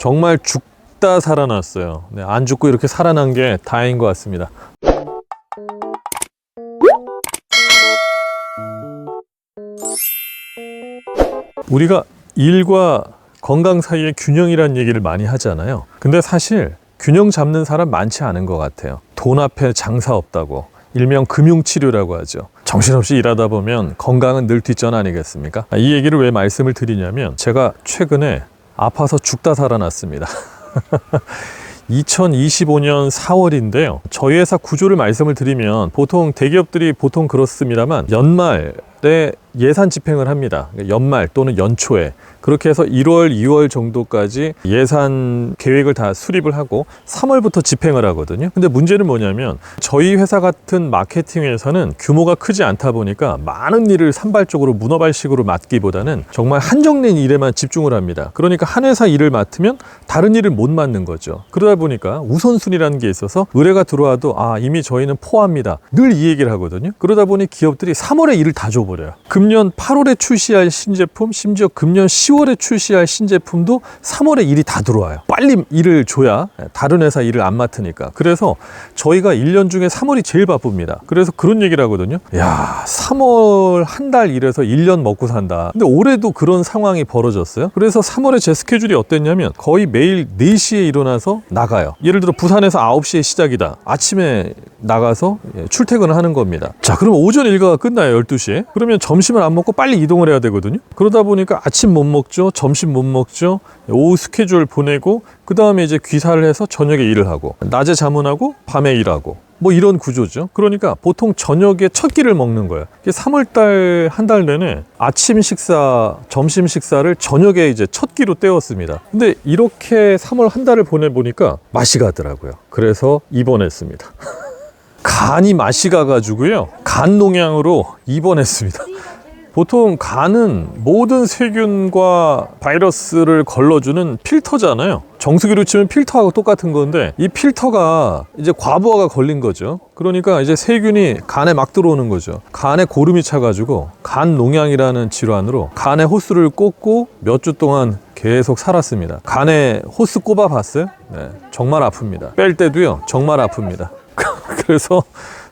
정말 죽다 살아났어요. 네, 안 죽고 이렇게 살아난 게 다행인 것 같습니다. 우리가 일과 건강 사이의 균형이라는 얘기를 많이 하잖아요. 근데 사실 균형 잡는 사람 많지 않은 것 같아요. 돈 앞에 장사 없다고, 일명 금융치료라고 하죠. 정신없이 일하다 보면 건강은 늘 뒷전 아니겠습니까? 이 얘기를 왜 말씀을 드리냐면, 제가 최근에 아파서 죽다 살아났습니다. 2025년 4월인데요. 저희 회사 구조를 말씀을 드리면, 보통 대기업들이 보통 그렇습니다만 연말에 예산 집행을 합니다. 연말 또는 연초에. 그렇게 해서 1월, 2월 정도까지 예산 계획을 다 수립을 하고 3월부터 집행을 하거든요. 근데 문제는 뭐냐면, 저희 회사 같은 마케팅 회사는 규모가 크지 않다 보니까 많은 일을 산발적으로 문어발식으로 맡기보다는 정말 한정된 일에만 집중을 합니다. 그러니까 한 회사 일을 맡으면 다른 일을 못 맡는 거죠. 그러다 보니까 우선순위라는 게 있어서 의뢰가 들어와도 이미 저희는 포함합니다, 늘 이 얘기를 하거든요. 그러다 보니 기업들이 3월에 일을 다 줘버려요. 금년 8월에 출시할 신제품, 심지어 금년 10월에 출시할 신제품도 3월에 일이 다 들어와요. 빨리 일을 줘야 다른 회사 일을 안 맡으니까. 그래서 저희가 1년 중에 3월이 제일 바쁩니다. 그래서 그런 얘기를 하거든요. 야, 3월 한 달 일해서 1년 먹고 산다. 근데 올해도 그런 상황이 벌어졌어요. 그래서 3월에 제 스케줄이 어땠냐면, 거의 매일 4시에 일어나서 나가요. 예를 들어 부산에서 9시에 시작이다. 아침에 나가서 출퇴근을 하는 겁니다. 자, 그럼 오전 일과가 끝나요, 12시에. 그러면 점심을 안 먹고 빨리 이동을 해야 되거든요. 그러다 보니까 아침 못 먹죠, 점심 못 먹죠, 오후 스케줄 보내고, 그 다음에 이제 귀사를 해서 저녁에 일을 하고, 낮에 자문하고 밤에 일하고, 뭐 이런 구조죠. 그러니까 보통 저녁에 첫 끼를 먹는 거예요. 3월달 한 달 내내 아침 식사, 점심 식사를 저녁에 이제 첫 끼로 때웠습니다. 근데 이렇게 3월 한 달을 보내보니까 맛이 가더라고요. 그래서 입원했습니다. 간이 맛이 가가지고요, 간 농양으로 입원했습니다. 보통 간은 모든 세균과 바이러스를 걸러주는 필터잖아요. 정수기로 치면 필터하고 똑같은 건데, 이 필터가 이제 과부하가 걸린 거죠. 그러니까 이제 세균이 간에 막 들어오는 거죠. 간에 고름이 차가지고 간 농양이라는 질환으로 간에 호스를 꽂고 몇 주 동안 계속 살았습니다. 간에 호스 꼽아 봤어요? 네, 정말 아픕니다. 뺄 때도요, 정말 아픕니다. 그래서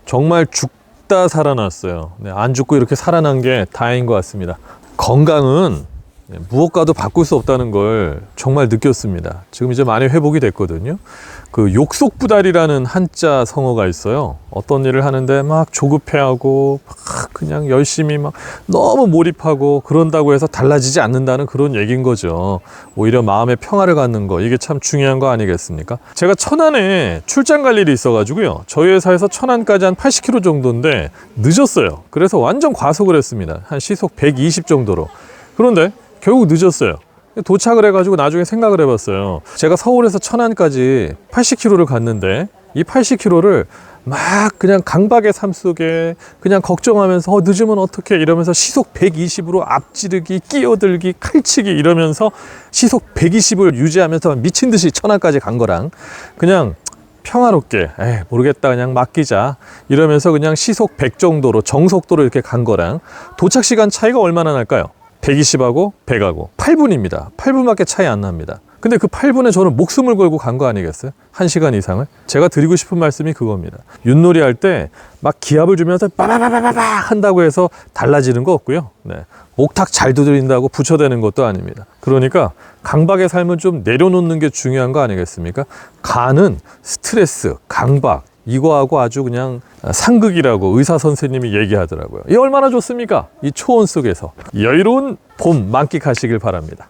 정말 죽다 살아났어요. 네, 안 죽고 이렇게 살아난 게 다행인 것 같습니다. 건강은 무엇과도 바꿀 수 없다는 걸 정말 느꼈습니다. 지금 이제 많이 회복이 됐거든요. 그 욕속부달이라는 한자 성어가 있어요. 어떤 일을 하는데 막 조급해하고 막 그냥 열심히 막 너무 몰입하고 그런다고 해서 달라지지 않는다는 그런 얘기인 거죠. 오히려 마음의 평화를 갖는 거, 이게 참 중요한 거 아니겠습니까? 제가 천안에 출장 갈 일이 있어가지고요, 저희 회사에서 천안까지 한 80km 정도인데 늦었어요. 그래서 완전 과속을 했습니다. 한 시속 120 정도로. 그런데 결국 늦었어요. 도착을 해가지고 나중에 생각을 해봤어요. 제가 서울에서 천안까지 80km를 갔는데, 이 80km를 막 그냥 강박의 삶 속에 그냥 걱정하면서 늦으면 어떡해 이러면서 시속 120으로 앞지르기, 끼어들기, 칼치기 이러면서 시속 120을 유지하면서 미친 듯이 천안까지 간 거랑, 그냥 평화롭게 모르겠다 그냥 맡기자 이러면서 그냥 시속 100 정도로 정속도로 이렇게 간 거랑 도착 시간 차이가 얼마나 날까요? 120하고 100하고 8분입니다. 8분밖에 차이 안 납니다. 근데 그 8분에 저는 목숨을 걸고 간 거 아니겠어요? 1시간 이상을? 제가 드리고 싶은 말씀이 그겁니다. 윷놀이 할 때 막 기합을 주면서 빠바바바바 한다고 해서 달라지는 거 없고요. 네. 목탁 잘 두드린다고 부처되는 것도 아닙니다. 그러니까 강박의 삶은 좀 내려놓는 게 중요한 거 아니겠습니까? 간은 스트레스, 강박, 이거하고 아주 그냥 상극이라고 의사 선생님이 얘기하더라고요. 이 얼마나 좋습니까? 이 초원 속에서 여유로운 봄 만끽하시길 바랍니다.